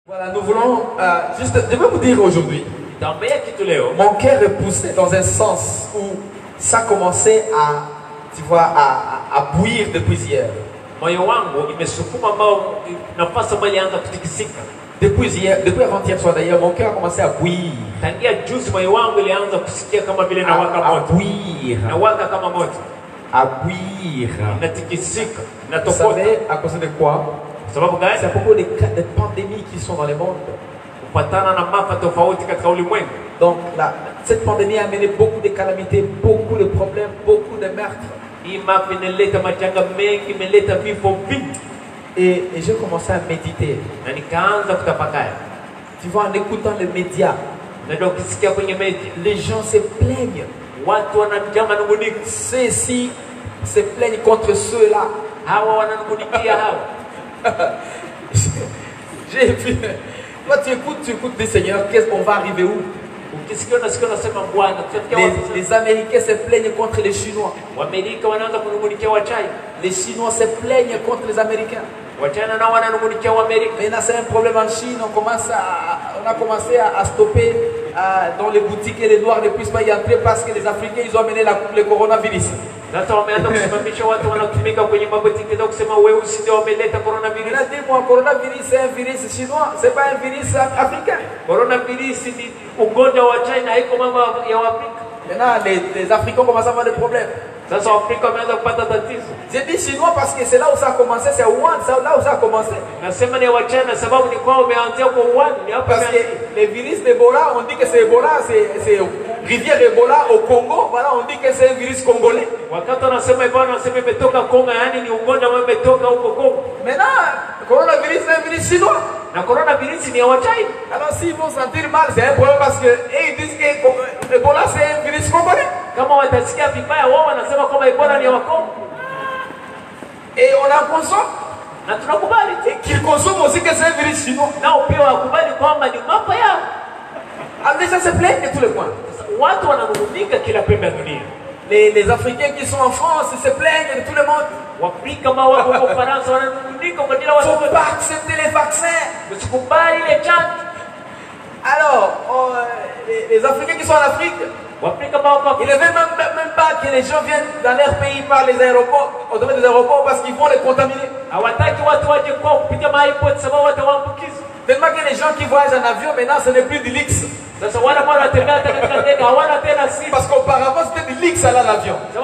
Voilà, nous voulons juste, je vais vous dire aujourd'hui, mon cœur est poussé dans un sens où ça commençait à, tu vois, à bouillir depuis hier. Depuis hier, depuis avant-hier soir d'ailleurs, mon cœur a commencé à bouillir. À bouillir. À bouillir. Vous savez à cause de quoi? C'est à propos des pandémies qui sont dans le monde. Donc cette pandémie a amené beaucoup de calamités, beaucoup de problèmes, beaucoup de meurtres. Et j'ai commencé à méditer. Tu vois, en écoutant les médias, les gens se plaignent. Ceux-ci se plaignent contre ceux-là. J'ai vu. Toi, tu écoutes les seigneurs, on va arriver où? Les Américains se plaignent contre les Chinois. Les Chinois se plaignent contre les Américains. Maintenant, c'est un problème en Chine. On a commencé à stopper dans les boutiques et les Noirs ne puissent pas y entrer parce que les Africains ils ont amené le coronavirus. Dis-moi, coronavirus c'est un virus chinois, c'est pas un virus africain. Maintenant, les Africains commencent à avoir des problèmes. J'ai dit chinois parce que c'est là où ça a commencé, c'est Wuhan, c'est là où ça a commencé. Parce que les virus d'Ebola, on dit que c'est Ebola, c'est rivière Ebola au Congo, voilà, on dit que c'est un virus congolais. Maintenant, coronavirus c'est un virus chinois. Alors s'ils vont sentir mal, c'est un problème parce qu'ils disent que Ebola c'est un virus congolais. Et on en consomme. Et qu'ils consomment aussi que c'est un virus chinois. Alors les gens se plaignent de tous les coins. Les Africains qui sont en France, ils se plaignent de tout le monde. Il ne faut pas accepter les vaccins. Alors, les Africains qui sont en Afrique, ils ne veulent même pas que les gens viennent dans leur pays par les aéroports, au domaine des aéroports, parce qu'ils vont les contaminer. Tellement que les gens qui voyagent en avion, maintenant, ce n'est plus du luxe. Parce qu'auparavant, c'était du luxe aller en avion. Et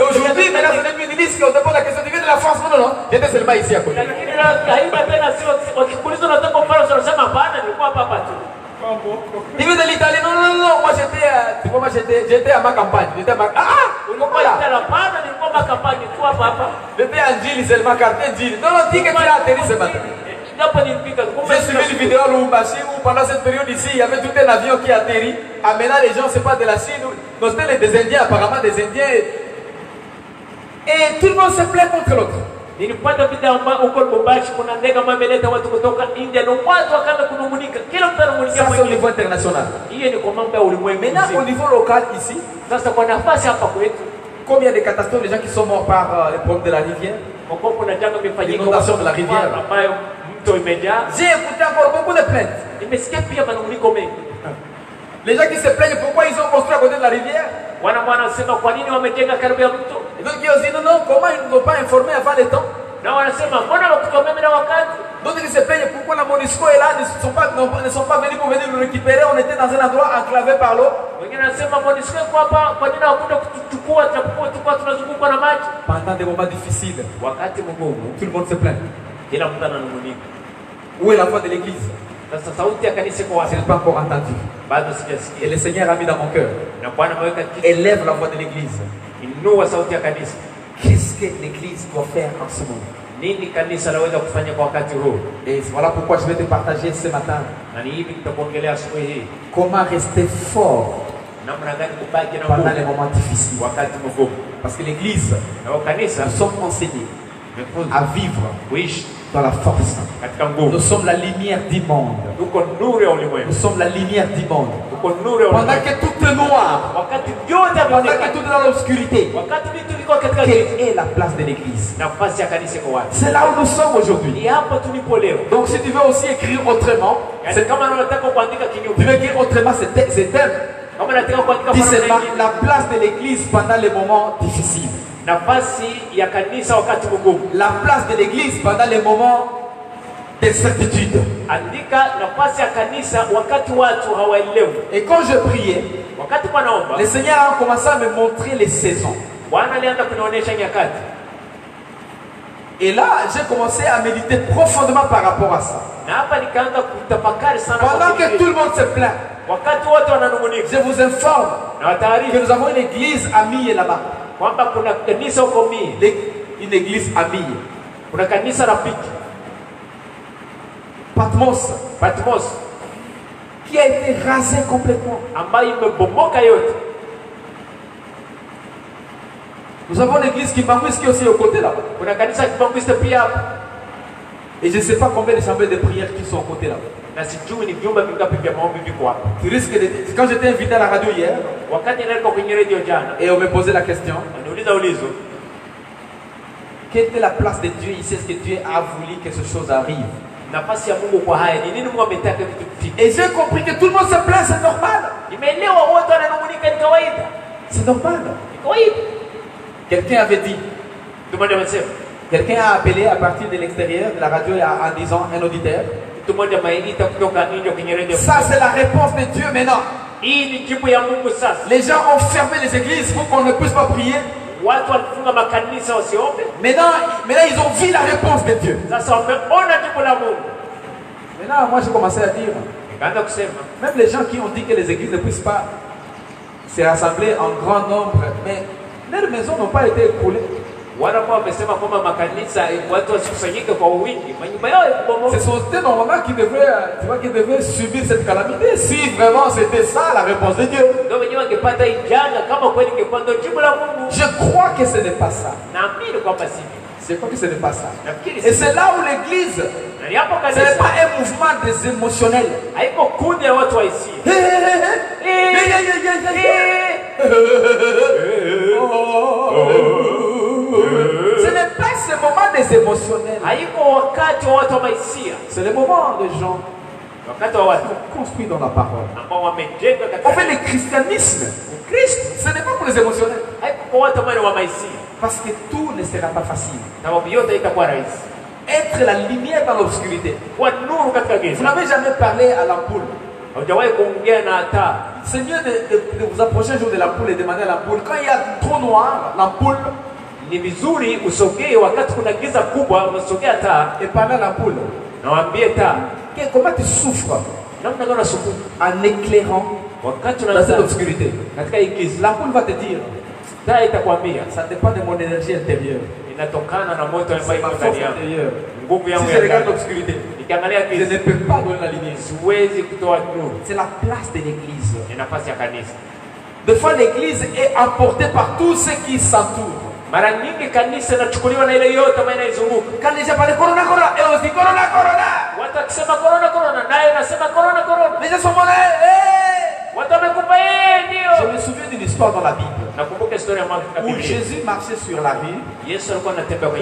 aujourd'hui, maintenant, ce n'est plus du luxe. On te pose la question, tu viens de la France? Non, non, j'étais seulement ici à côté. Il vient de l'Italie? Non, non, non, moi j'étais à ma campagne. J'étais à ma J'étais à Gilles, c'est ma carte Gilles. Non, non, dis que tu as atterri ce matin. J'ai suivi une vidéo où pendant cette période ici, il y avait tout un avion qui atterrit, amenant les gens, c'est pas de la Chine, non, c'était des Indiens, apparemment des Indiens. Et tout le monde se plaît contre l'autre. Ça c'est au niveau international. Maintenant au niveau local ici, combien de catastrophes de gens qui sont morts par les problèmes de la rivière, l'inondation de la rivière. J'ai écouté encore beaucoup de plaintes. Les gens qui se plaignent pourquoi ils ont construit à côté de la rivière. Et donc ils ont dit non, comment ils ne nous ont pas informés avant le temps. D'autres qui se plaignent pourquoi la MONUSCO est là, ne sont pas venus pour venir nous récupérer. On était dans un endroit enclavé par l'eau. Pendant des moments difficiles, tout le monde se plaint. Où est la voix de l'église? Je n'ai pas encore entendu. Et le Seigneur a mis dans mon cœur. Élève la voix de l'église. Qu'est-ce que l'église doit faire en ce moment? Et voilà pourquoi je vais te partager ce matin. Comment rester fort pendant les moments difficiles. Parce que l'église, nous sommes enseignés à vivre dans la force. Nous sommes la lumière du monde. Nous sommes la lumière du monde. Pendant que tout est noir, pendant que tout est dans l'obscurité, Quelle est la place de l'église? C'est là où nous sommes aujourd'hui. Donc si tu veux aussi écrire autrement, tu veux écrire autrement ces thèmes. Dis seulement la place de l'église pendant les moments difficiles. La place de l'église pendant les moments d'incertitude. Et quand je priais, le Seigneur a commencé à me montrer les saisons. Et là, j'ai commencé à méditer profondément par rapport à ça. Pendant que tout le monde se plaint, je vous informe que nous avons une église amie là-bas. Une église amie. Patmos, qui a été rasé complètement. Nous avons l'église qui Kimbangwis qui est aussi au côté là. Et je ne sais pas combien de chambres de prière qui sont au côté là. Tu risques de... Quand j'étais invité à la radio hier, et on me posait la question, quelle était la place de Dieu ici? Est-ce que Dieu a voulu que ces choses arrivent? Et j'ai compris que tout le monde se plaint, c'est normal. C'est normal. Quelqu'un avait dit, quelqu'un a appelé à partir de l'extérieur de la radio en disant un auditeur. Ça c'est la réponse de Dieu maintenant. Les gens ont fermé les églises pour qu'on ne puisse pas prier. Maintenant ils ont vu la réponse de Dieu. Maintenant moi j'ai commencé à dire, même les gens qui ont dit que les églises ne puissent pas se rassembler en grand nombre, mais leurs maisons n'ont pas été écroulées. Ce sont eux normalement qui devaient subir cette calamité. Si vraiment c'était ça la réponse de Dieu. Je crois que ce n'est pas ça. Je crois que ce n'est pas ça. Et c'est là où l'église, ce n'est pas un mouvement des émotionnels. Ce n'est pas ce moment des émotionnels. C'est le moment des gens construits dans la parole. On fait le christianisme. Ce n'est pas pour les émotionnels. Parce que tout ne sera pas facile. Être la lumière dans l'obscurité. Vous n'avez jamais parlé à l'ampoule. C'est mieux de vous approcher un jour de l'ampoule et demander à l'ampoule. Quand il y a trop noir, l'ampoule, et parler à l'ampoule. Comment tu souffres en éclairant dans cette obscurité? L'ampoule va te dire, ça dépend de mon énergie intérieure. C'est ma force intérieure. Si je regarde l'obscurité, je ne peux pas donner la lumière. C'est la place de l'église. Des fois, l'église est emportée par tous ceux qui s'entourent. Quand les gens parlent corona, corona, et on dit corona, corona. Les gens sont malades. Je me souviens d'une histoire dans la Bible où Jésus marchait sur la rue et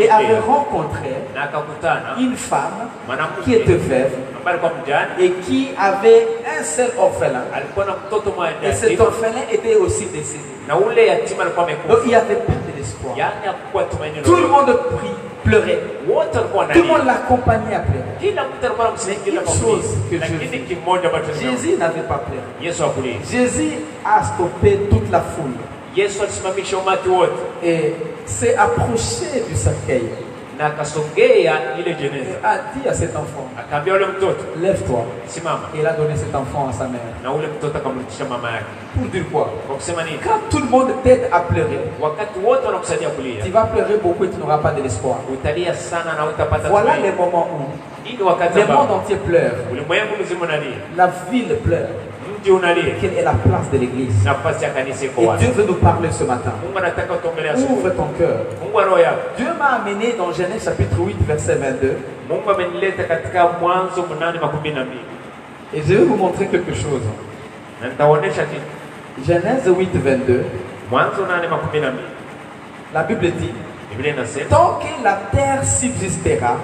avait rencontré une femme qui était veuve et qui avait un seul orphelin. Et cet orphelin était aussi décédé. Donc il n'y avait pas de l'espoir. Tout le monde pleurait. Tout le monde l'accompagnait à pleurer. Mais une chose que Jésus n'avait pas pleuré. Jésus a stoppé toute la foule et s'est approché du cercueil et a dit à cet enfant, lève-toi. Et il a donné cet enfant à sa mère. Pour dire quoi? Quand tout le monde t'aide à pleurer, tu vas pleurer beaucoup et tu n'auras pas de l'espoir. Voilà les moments où le monde entier pleure, la ville pleure. Quelle est la place de l'église? Et Dieu veut nous parler ce matin. Ouvre ton cœur. Dieu m'a amené dans Genèse chapitre 8 verset 22. Et je vais vous montrer quelque chose. Genèse 8 22. La Bible dit, tant que la terre subsistera,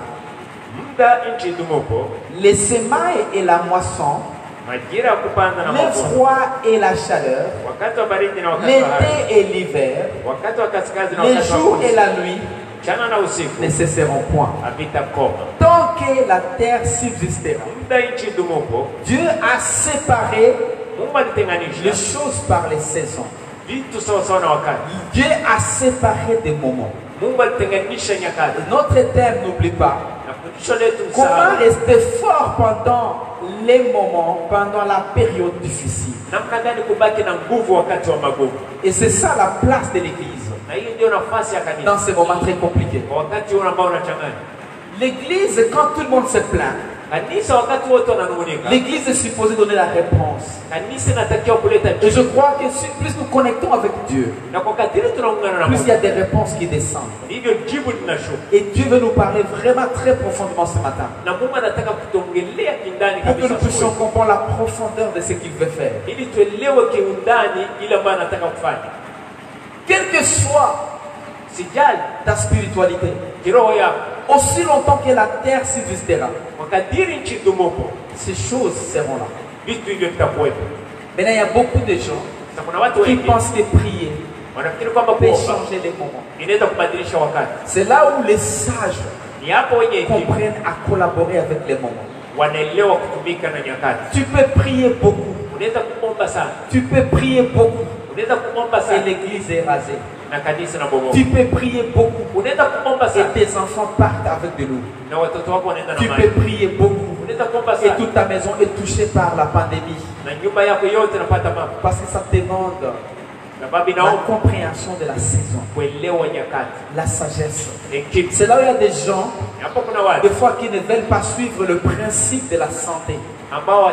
les semailles et la moisson, le froid et la chaleur, l'été et l'hiver, les jours et la nuit ne cesseront point. Tant que la terre subsistera, Dieu a séparé les choses par les saisons. Dieu a séparé des moments. Notre terre n'oublie pas comment rester fort pendant les moments, pendant la période difficile. Et c'est ça la place de l'église dans ces moments très compliqués. L'église, quand tout le monde se plaint, l'église est supposée donner la réponse. Et je crois que plus nous connectons avec Dieu, plus il y a des réponses qui descendent. Et Dieu veut nous parler vraiment très profondément ce matin, pour que nous puissions comprendre la profondeur de ce qu'il veut faire. Quelle que soit ta spiritualité, aussi longtemps que la terre subsistera, ces choses seront là. Maintenant, il y a beaucoup de gens qui pensent que prier peut changer les moments. C'est là où les sages comprennent à collaborer avec les moments. Tu peux prier beaucoup. Tu peux prier beaucoup. Et l'église est rasée. Tu peux prier beaucoup et tes enfants partent avec de l'eau. Tu peux prier beaucoup et toute ta maison est touchée par la pandémie. Parce que ça demande la compréhension de la saison, la sagesse. C'est là où il y a des gens, des fois, qui ne veulent pas suivre le principe de la santé qu'on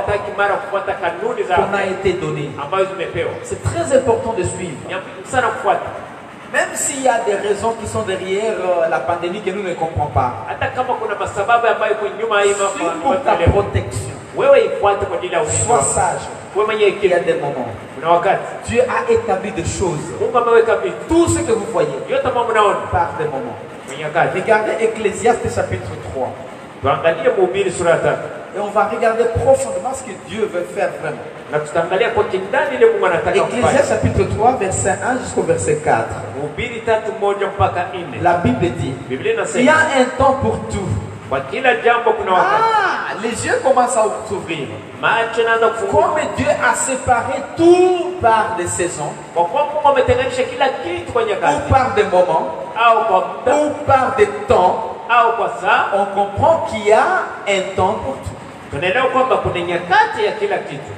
a été donné. C'est très important de suivre. Même s'il y a des raisons qui sont derrière la pandémie que nous ne comprenons pas. Pour ta protection, sois sage. Il y a des moments. Dieu a établi des choses. Tout ce que vous voyez par des moments. Regardez Ecclésiaste chapitre 3. Et on va regarder profondément ce que Dieu veut faire vraiment. Ecclésiaste chapitre 3, verset 1 jusqu'au verset 4. La Bible dit, il y a un temps pour tout. Les yeux commencent à s'ouvrir. Comme Dieu a séparé tout par des saisons, ou par des moments, ou par des temps, on comprend qu'il y a un temps pour tout.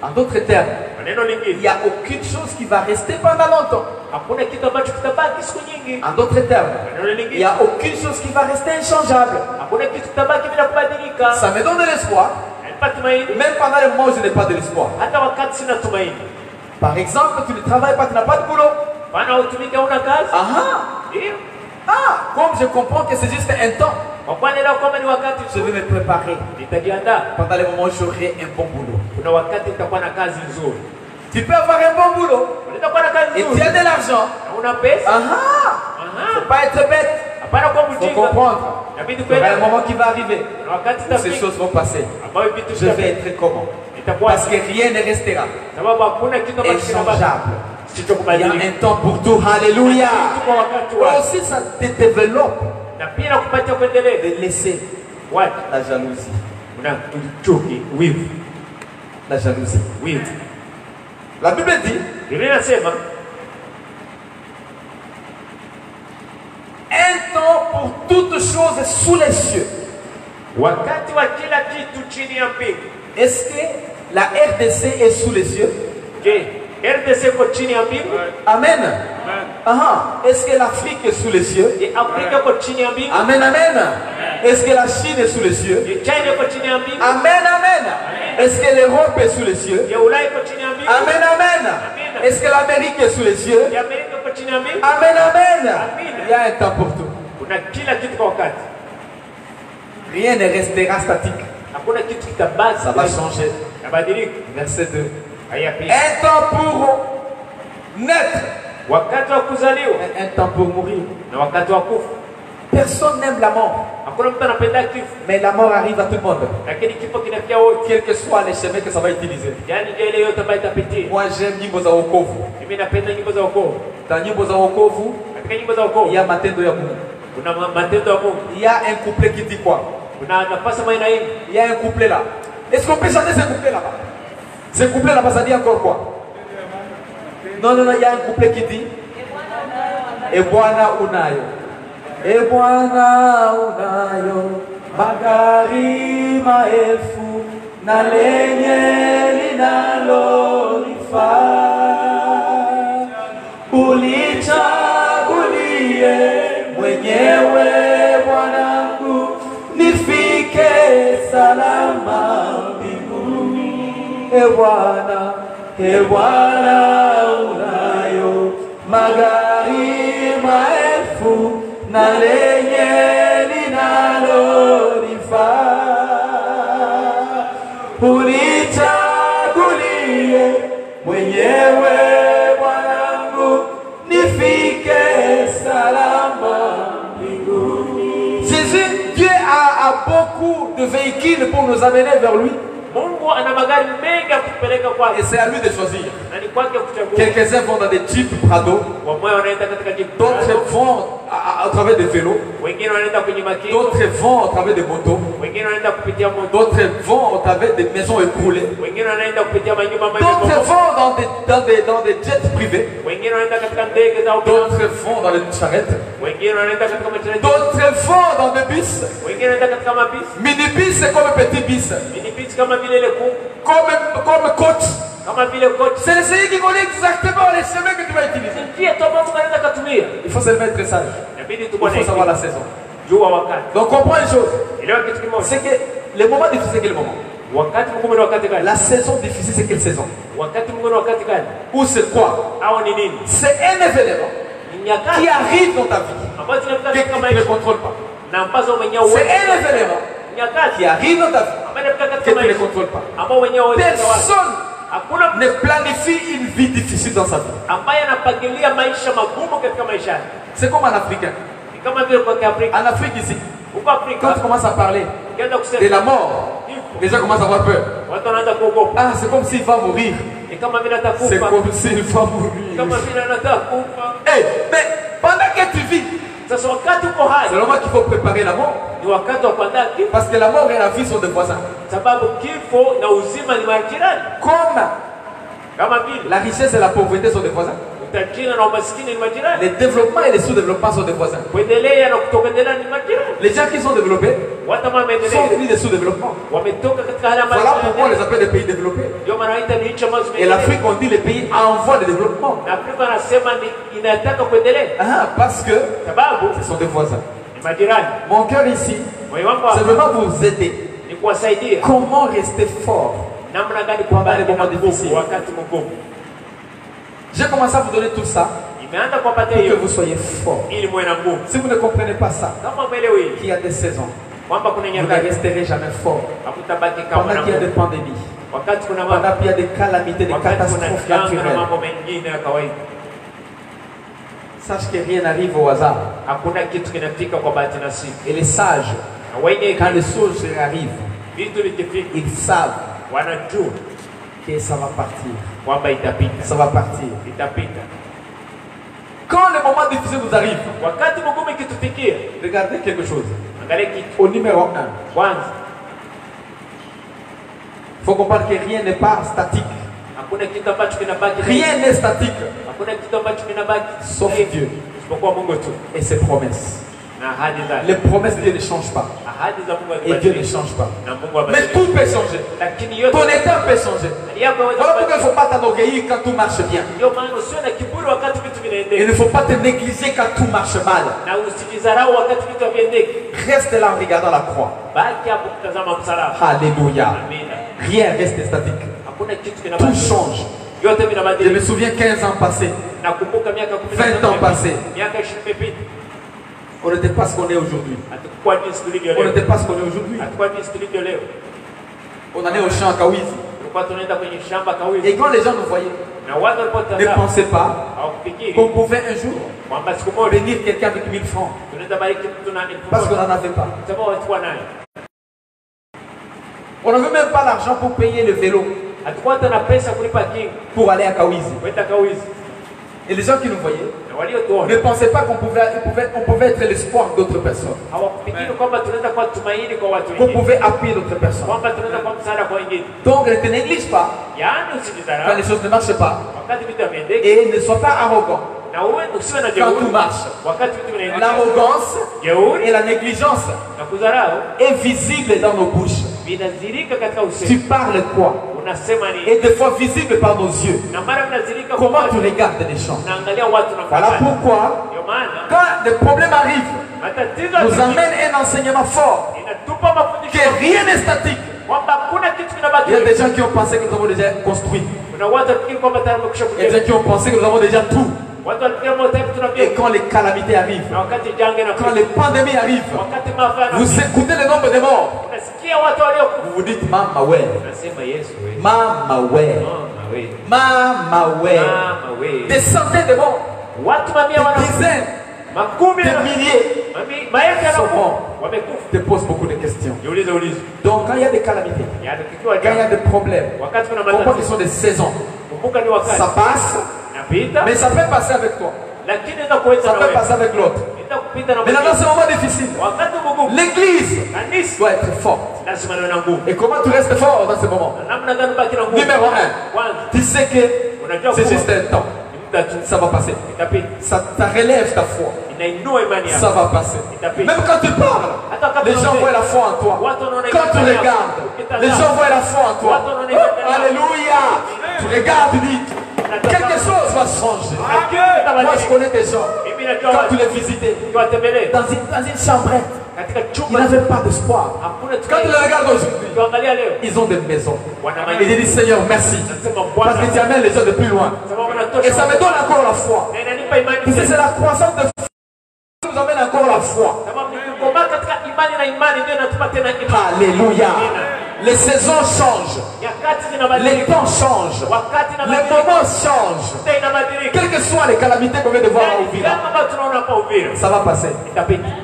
En d'autres termes, il n'y a aucune chose qui va rester pendant longtemps. En d'autres termes, il n'y a aucune chose qui va rester inchangeable. Ça me donne de l'espoir, même pendant les moments où je n'ai pas de l'espoir. Par exemple, tu ne travailles pas, tu n'as pas de boulot. Comme je comprends que c'est juste un temps, je vais me préparer. Pendant les moments où j'aurai un bon boulot. Tu peux avoir un bon boulot et tu as de l'argent. Il ne faut pas être bête. Il faut comprendre. Il y aura un moment qui va arriver où ces choses vont passer. Je vais être comment? Parce que rien ne restera inchangeable. Il y a un temps pour tout. Alléluia. Aussi, ça te développe de laisser la jalousie. La jalousie. La Bible dit, un temps pour toutes choses sous les cieux. Est-ce que la RDC est sous les cieux? Amen. Est-ce que l'Afrique est sous les cieux? Amen, amen. Est-ce que la Chine est sous les cieux? Amen, amen. Est-ce que l'Europe est sous les cieux? Amen, amen. Est-ce que l'Amérique est sous les cieux? Amen, amen. Il y a un temps pour tout. Rien ne restera statique. Ça va changer. Verset 2. Un temps pour naître Un temps pour mourir. Personne n'aime la mort. Mais la mort arrive à tout le monde. Quel que soit les chemins que ça va utiliser. Moi j'aime Nyimbo za wokovu. Dans Nyimbo za wokovu, il y a Matendo ya Mungu. Il y a un couplet qui dit quoi? Il y a un couplet là. Est-ce qu'on peut chanter ce couplet là-bas? Ce couplet là-bas, ça dit encore quoi? Non, il y a un couplet qui dit Ebwana unayo. Ebwana unayo. Magari maelfu na lenye linalolifaa. Ulichagulie mwenyewe Bwanangu, nifike salama mbinguni. Ebwana unayo magari maelfu na lenye linalolifaa. Ulichagulie mwenyewe Bwanangu, nifike salama mbinguni. Dieu a beaucoup de véhicules pour nous amener vers lui. Et c'est à lui de choisir. Quelques-uns vont dans des jeeps Prado, d'autres vont à travers des vélos, d'autres vont à travers des motos, d'autres vont à travers des maisons écroulées, d'autres vont dans des jets privés, d'autres vont dans les charrettes, d'autres vont dans des bus. Minibus, c'est comme un petit bus. Comme coach. C'est le Seigneur qui connaît exactement les chemins que tu vas utiliser. Il faut se mettre sage. Il faut savoir la saison. Donc comprends une chose. C'est que le moment difficile, c'est quel moment? La saison difficile, c'est quelle saison? Ou c'est quoi? C'est un événement qui arrive dans ta vie que tu ne contrôles pas. C'est un événement qui arrive dans ta vie que tu ne contrôles pas. Personne ne planifie une vie difficile dans sa vie. C'est comme un Africain. En Afrique ici, quand tu commences à parler de la mort, les gens commencent à avoir peur. Ah, c'est comme s'il va mourir. C'est comme s'il va mourir. Hey, mais pendant que tu vis, c'est le moment qu'il faut préparer la mort. Parce que la mort et la vie sont des voisins. Comme la richesse et la pauvreté sont des voisins, les développements et les sous-développements sont des voisins. Les gens qui sont développés sont venus des sous-développements. Voilà pourquoi on les appelle des pays développés. Et l'Afrique, on dit les pays en voie de développement. Parce que ce sont des voisins. Mon cœur ici, c'est vraiment vous aider. Comment rester fort pendant les moments difficiles. J'ai commencé à vous donner tout ça pour que vous soyez fort. Si vous ne comprenez pas ça, qu'il y a des saisons, vous ne resterez jamais fort. Pendant qu'il y a des pandémies, pendant qu'il y a des calamités, des catastrophes naturelles, sache que rien n'arrive au hasard. Et les sages, quand les choses arrivent, ils savent que ça va partir. Ça va partir. Quand le moment difficile vous arrive, regardez quelque chose. Au numéro 1, il faut comprendre que rien n'est pas statique. Rien n'est statique. Sauf Dieu et ses promesses. Les promesses de Dieu ne changent pas. Et Dieu ne change pas. Mais tout peut changer. Ton état peut changer. Voilà pourquoi il ne faut pas t'enorgueillir quand tout marche bien. Il ne faut pas te négliger quand tout marche mal. Reste là en regardant la croix. Alléluia. Rien reste statique. Tout change. Je me souviens 15 ans passés, 20 ans passés. On n'était pas ce qu'on est aujourd'hui. On n'était pas ce qu'on est aujourd'hui. On allait au champ à Kawizi. Et quand les gens nous voyaient, Ne pensez pas qu'on pouvait un jour bénir quelqu'un avec 1000 francs. Parce qu'on n'en avait pas. On n'avait même pas l'argent pour payer le vélo. Pour aller à Kawizi. Et les gens qui nous voyaient ne pensaient pas qu'on pouvait être l'espoir d'autres personnes. Qu'on pouvait appuyer d'autres personnes. Donc ne te néglige pas quand les choses ne marchent pas. Et ne sois pas arrogant quand tout marche. L'arrogance et la négligence est visible dans nos bouches. Tu parles quoi? Et des fois visible par nos yeux. Comment tu regardes les gens? Voilà pourquoi, quand des problèmes arrivent, nous amène un enseignement fort, que rien n'est statique. Il y a des gens qui ont pensé que nous avons déjà construit. Il y a des gens qui ont pensé que nous avons déjà tout. Et quand les calamités arrivent, quand les pandémies arrivent, vous écoutez le nombre de morts. Vous vous dites Mama ouais. Mama ouais. Mama ouais. Des centaines de morts. Des dizaines. Des milliers sont morts. Te pose beaucoup de questions. Donc quand il y a des calamités, quand il y a des problèmes, comprends qu'ils sont des saisons. Ça passe. Mais ça peut passer avec toi. Ça peut passer avec l'autre. Mais dans ce moment difficile, l'église doit être forte. Et comment tu restes fort dans ce moment? Numéro 1, tu sais que c'est juste un temps. Ça va passer. Ça relève ta foi. Ça va passer. Même quand tu parles, les gens voient la foi en toi. Quand tu regardes, les gens voient la foi en toi. Oh, alléluia. Tu regardes, tu dis quelque chose va changer. Moi je connais des gens, quand tu les visitais dans une chambrette, ils n'avaient pas d'espoir. Quand tu les regardes aujourd'hui, ils ont des maisons. Et ils disent Seigneur merci, parce que tu amènes les gens de plus loin. Et ça me donne encore la foi. C'est la croissance de foi qui nous amène encore la foi. Alléluia. Les saisons changent, les temps changent, les moments changent. Quelles que soient les calamités qu'on vient de voir à Uvira, ça va passer.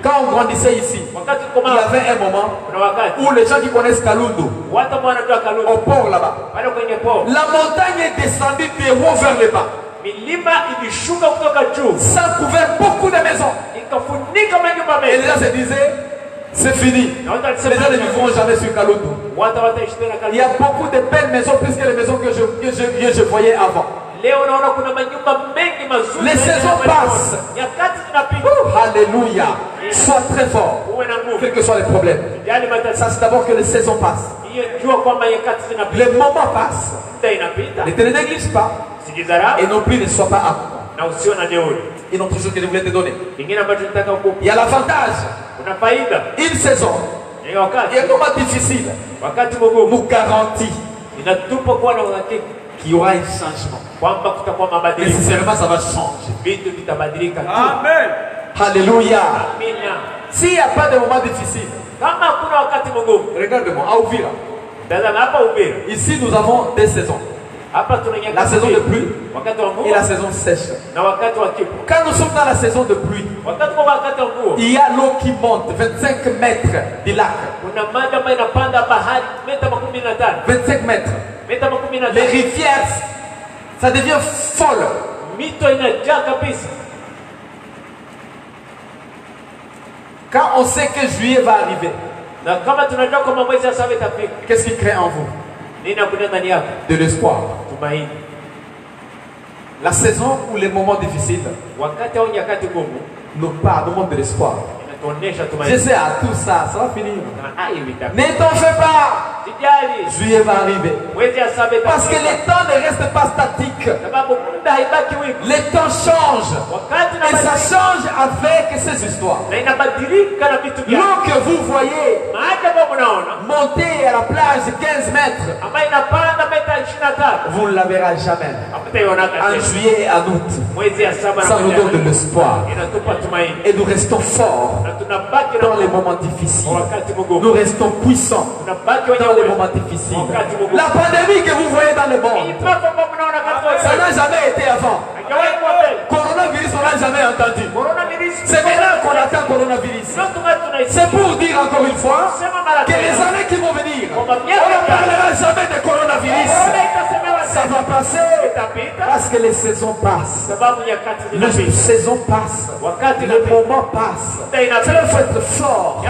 Quand on grandissait ici, il y avait un moment où les gens qui connaissent Kalundu, au port là-bas, la montagne est descendue des hauts vers les bas. Ça couvert beaucoup de maisons. Et les gens se disaient c'est fini. Les gens ne vivront jamais sur Kalundu. Il y a beaucoup de belles maisons plus que les maisons que je voyais avant. Les saisons passent. Alléluia. Sois très fort. Quels que soient les problèmes. Ça c'est d'abord que les saisons passent. Les moments passent. Ne te néglige pas. Et non plus ne sois pas arrogant. Une autre chose que je voulais te donner. Il y a l'avantage. Une saison. Et un moment difficile nous garantit qu'il y aura un changement. Nécessairement, ça va changer. Amen. Alléluia. S'il n'y a pas de moment difficile, regarde-moi, à Uvira. Ici, nous avons des saisons. La saison de pluie et la saison sèche. Quand nous sommes dans la saison de pluie, il y a l'eau qui monte 25 mètres du lac. 25 mètres. Les rivières, ça devient folle. Quand on sait que juillet va arriver, qu'est-ce qui crée en vous? De l'espoir. La saison ou les moments difficiles nous montrent de l'espoir. Je sais, à tout ça, ça va finir. Ne t'en fais pas. Juillet va arriver. Parce que les temps ne restent pas statiques. Les temps changent. Et ça change avec ces histoires. L'eau que vous voyez monter à la plage 15 mètres vous ne la verrez jamais. En juillet et en août, ça nous donne de l'espoir. Et nous restons forts dans les moments difficiles. Nous restons puissants dans les moments difficiles. La pandémie que vous voyez dans le monde, ça n'a jamais été avant. Coronavirus, on n'a jamais entendu. C'est maintenant qu'on attend coronavirus. C'est pour dire encore une fois que les années qui vont venir, on ne parlera jamais de coronavirus. Ça va passer parce que les saisons passent. Les saisons passent. Le moment passe. Cela faut être fort.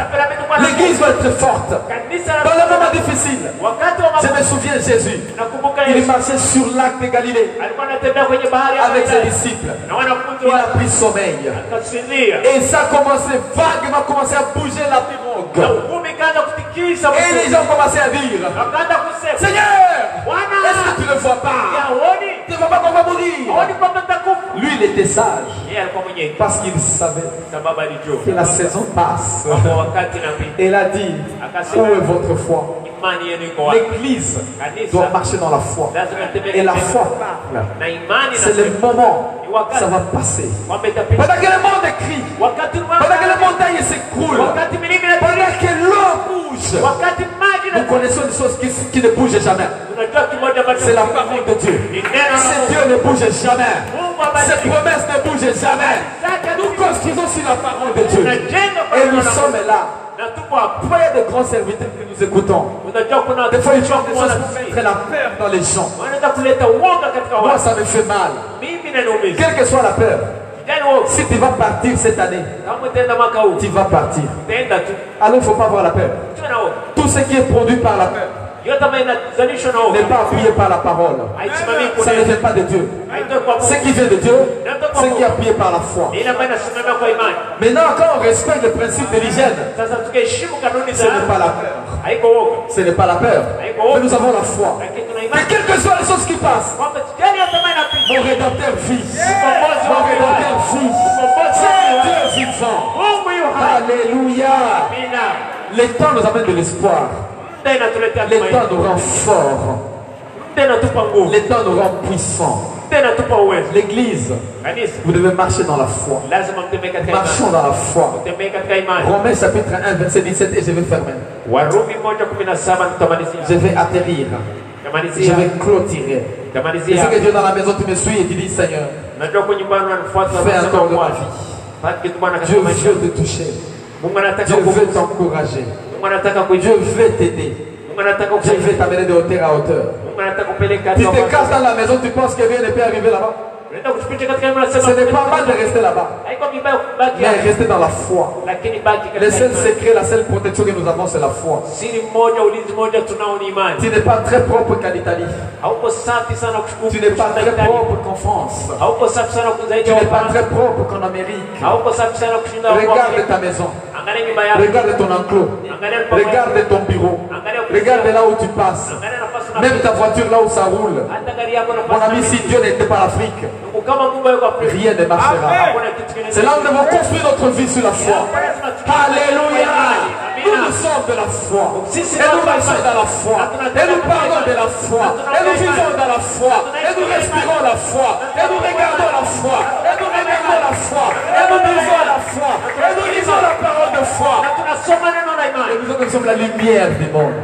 L'église va être forte. Dans le moment difficile, je me souviens de Jésus. Il marchait sur le lac de Galilée avec ses disciples. Il a pris sommeil. Et ça a commencé vaguement commencé à bouger la pirogue. Et les gens commençaient à dire, Seigneur, est-ce que tu ne vois pas? Tu ne vois pas qu'on va mourir? Lui, il était sage parce qu'il savait que la saison passe. Et il a dit, où est votre foi? L'église doit marcher dans la foi. Et la foi parle. C'est le moment où ça va passer. Pendant que le monde crie, pendant que les montagnes s'écroulent, pendant que l'eau bouge, nous connaissons des choses qui ne bougent jamais. C'est la parole de Dieu. Ce Dieu ne bouge jamais. Ses promesses ne bougent jamais. Nous construisons sur la parole de Dieu. Et nous sommes là. Voyez de grands serviteurs que nous écoutons. Des fois, ils font des choses pour mettre la peur dans les gens. Moi, ça me fait mal. Quelle que soit la peur. Si tu vas partir cette année, tu vas partir. Alors il ne faut pas avoir la peur. Tout ce qui est produit par la peur n'est pas appuyé par la parole. Ça ne vient pas de Dieu. Ce qui vient de Dieu, c'est qui est appuyé par la foi. Maintenant, quand on respecte le principe de l'hygiène, ce n'est pas la peur. Ce n'est pas la peur. Mais nous avons la foi. Mais quelles que soient les choses qui passent, mon Rédempteur vit. Mon Rédempteur vit. C'est Dieu vivant. Alléluia. Les temps nous amènent de l'espoir. Les temps nous rend forts. Les temps nous rend puissants. L'église, vous devez marcher dans la foi. Marchons dans la foi. Romains chapitre 1 verset 17 et je vais fermer. Je vais atterrir. Je vais clôturer. Et ce que Dieu dans la maison, tu me suis et tu dis Seigneur, fais encore de ma vie. Dieu veut te toucher. Dieu veut t'encourager. Dieu veut t'aider. Dieu veut t'amener de hauteur à hauteur. Tu te casses dans la maison, tu penses que rien ne peut arriver là-bas. Ce n'est pas mal de rester là-bas, mais rester dans la foi. Le seul secret, la seule protection que nous avons, c'est la foi. Tu n'es pas très propre qu'en Italie. Tu n'es pas très propre qu'en France. Tu n'es pas très propre qu'en Amérique. Regarde ta maison. Regarde ton enclos. Regarde ton bureau. Regarde là où tu passes. Même ta voiture là où ça roule. Mon ami, si Dieu n'était pas l'Afrique, rien ne marchera. C'est là où nous devons construire notre vie sur la foi. Alléluia. Nous sommes de la foi. Et nous marchons dans la foi. Et nous parlons de la foi. Et nous vivons dans la foi. Et nous respirons la foi. Et nous regardons la foi. Et nous regardons la foi. Et nous vivons la foi. Et nous lisons la parole de foi. Et nous sommes la lumière du monde.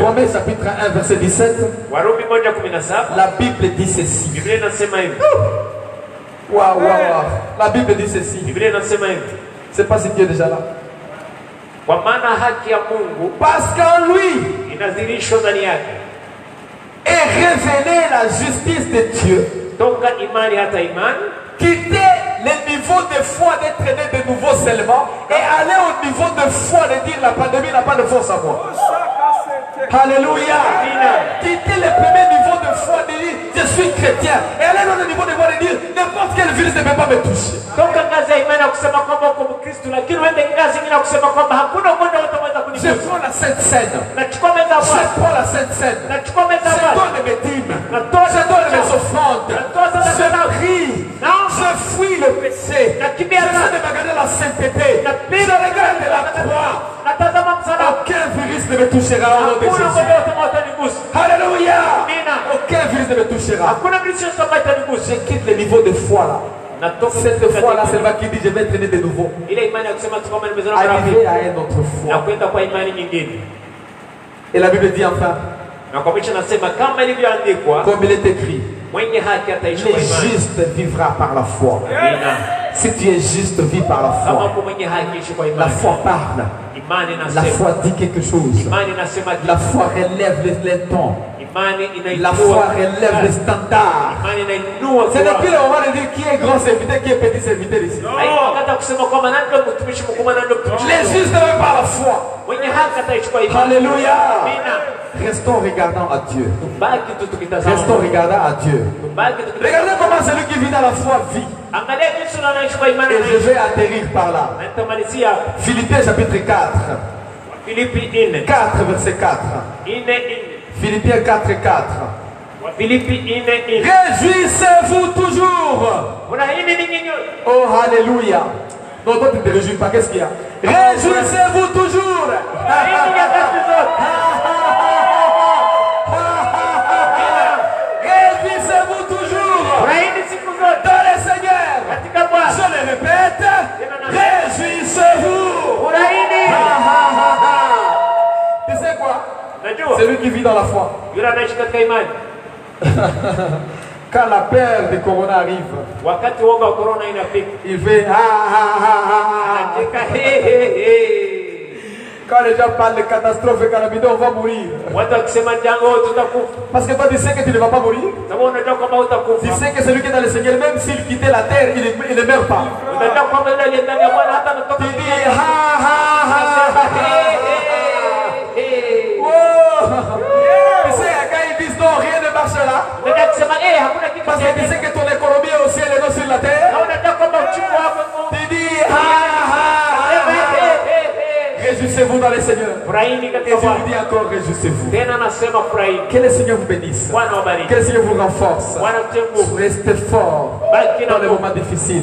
Romains chapitre 1 verset 17. La Bible dit ceci. Waouh, waouh, waouh. La Bible dit ceci. C'est pas si Dieu est déjà là. Parce qu'en lui est révélée la justice de Dieu. Quitter le niveau de foi d'être né de nouveau seulement et aller au niveau de foi de dire la pandémie n'a pas de force à moi. Alléluia. Quitter le premier niveau de foi de dire je suis chrétien et aller dans le niveau de foi de dire n'importe quel virus ne peut pas me toucher. Je prends la Sainte Seine. Je prends la Sainte Seine. Je donne mes dîmes. Je donne mes offrandes. Je prie. Je fuis le péché. J'essaie de regarder la sainteté. Je regarde la croix. Aucun virus ne me touchera au nom de Jésus. Alléluia. l'église ne me touchera. Je quitte le niveau de foi là. Cette foi là, c'est moi qui dit je vais être né de nouveau. Arriver à un autre foi. Et la Bible dit enfin, comme il est écrit, le juste vivra par la foi. Si tu es juste, vis par la foi. La foi parle. La foi dit quelque chose. La foi relève les tons. La foi relève les standards. Ce n'est plus le moment de dire qui est grand serviteur, qui est petit serviteur ici. Les justes vivent par la foi. Alléluia. Restons regardant à Dieu. Restons regardant à Dieu. Regardez comment celui qui vit dans la foi vit. Et je vais atterrir par là. Philippiens chapitre 4. 4 verset 4. Philippiens 4 4. Réjouissez-vous toujours. Oh, alléluia. Non, toi tu ne te réjouis pas. Qu'est-ce qu'il y a? Réjouissez-vous toujours. Réjouissez-vous toujours dans le Seigneur. Je le répète. Réjouissez-vous. Tu sais quoi? C'est lui qui vit dans la foi. Quand la peur de Corona arrive, il fait Quand les gens parlent de catastrophe et calamité, on va mourir. Parce que toi tu sais que tu ne vas pas mourir. Tu sais que celui qui est dans le Seigneur, même s'il quittait la terre, il ne meurt pas. Tu dis tu sais, quand ils disent non, rien ne marche là. Parce que tu sais que ton économie est au ciel et non sur la terre. Tu dis réjouissez-vous dans le Seigneur. Et je vous dis encore, réjouissez-vous. Que le Seigneur vous bénisse. Que le Seigneur vous renforce. Restez fort dans les moments difficiles.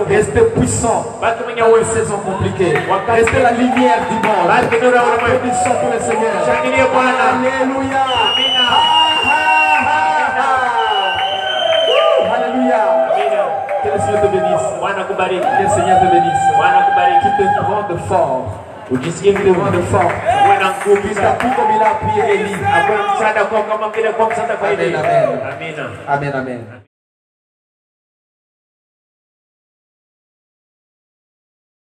Restez puissant dans les saisons compliquées. Restez la lumière du monde. Applaudissons pour le Seigneur. Alléluia. Alléluia. Que le Seigneur te bénisse. Que le Seigneur te bénisse. Qu'il te rende fort. Qu'il te rende fort. Jusqu'à tout comme il a prié Élie. Amen, amen. Amen, amen.